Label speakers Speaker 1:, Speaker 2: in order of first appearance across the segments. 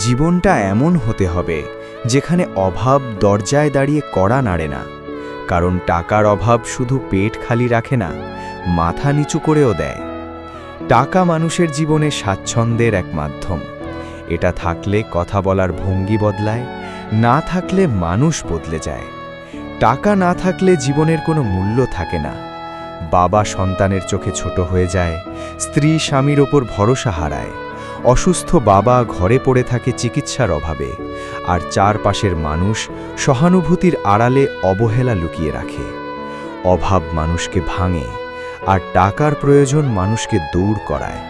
Speaker 1: জীবনটা এমন হতে হবে যেখানে অভাব দরজায় দাঁড়িয়ে কড়া নাড়ে না, কারণ টাকার অভাব শুধু পেট খালি রাখে না, মাথা নিচু করেও দেয়। টাকা মানুষের জীবনে স্বাচ্ছন্দ্যের এক মাধ্যম। এটা থাকলে কথা বলার ভঙ্গি বদলায়, না থাকলে মানুষ বদলে যায়। টাকা না থাকলে জীবনের কোনো মূল্য থাকে না। বাবা সন্তানের চোখে ছোট হয়ে যায়, স্ত্রী স্বামীর ওপর ভরসা হারায়, অসুস্থ বাবা ঘরে পড়ে থাকে চিকিৎসার অভাবে, আর চারপাশের মানুষ সহানুভূতির আড়ালে অবহেলা লুকিয়ে রাখে। অভাব মানুষকে ভাঙে, আর টাকার প্রয়োজন মানুষকে দৌড় করায়।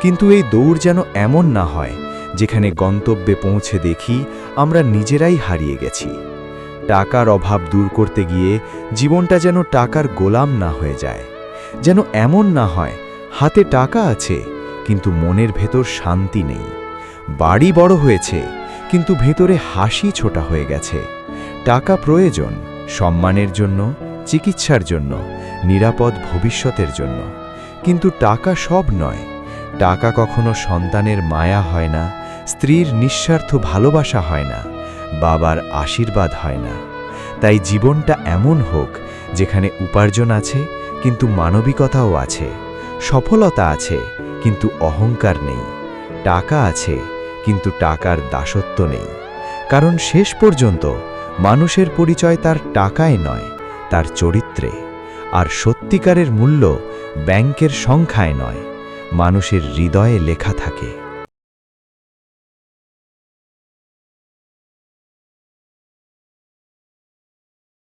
Speaker 1: কিন্তু এই দৌড় যেন এমন না হয় যেখানে গন্তব্যে পৌঁছে দেখি আমরা নিজেরাই হারিয়ে গেছি। টাকার অভাব দূর করতে গিয়ে জীবনটা যেন টাকার গোলাম না হয়ে যায়। যেন এমন না হয় হাতে টাকা আছে কিন্তু মনের ভেতর শান্তি নেই, বাড়ি বড় হয়েছে কিন্তু ভেতরে হাসি ছোটা হয়ে গেছে। টাকা প্রয়োজন সম্মানের জন্য, চিকিৎসার জন্য, নিরাপদ ভবিষ্যতের জন্য, কিন্তু টাকা সব নয়। টাকা কখনো সন্তানের মায়া হয় না, স্ত্রীর নিঃস্বার্থ ভালোবাসা হয় না, বাবার আশীর্বাদ হয় না। তাই জীবনটা এমন হোক যেখানে উপার্জন আছে কিন্তু মানবিকতাও আছে, সফলতা আছে কিন্তু অহংকার নেই, টাকা আছে কিন্তু টাকার দাসত্ব নেই। কারণ শেষ পর্যন্ত মানুষের পরিচয় তার টাকায় নয়, তার চরিত্রে। আর সত্যিকারের মূল্য ব্যাংকের সংখ্যায় নয়, মানুষের হৃদয়ে লেখা থাকে।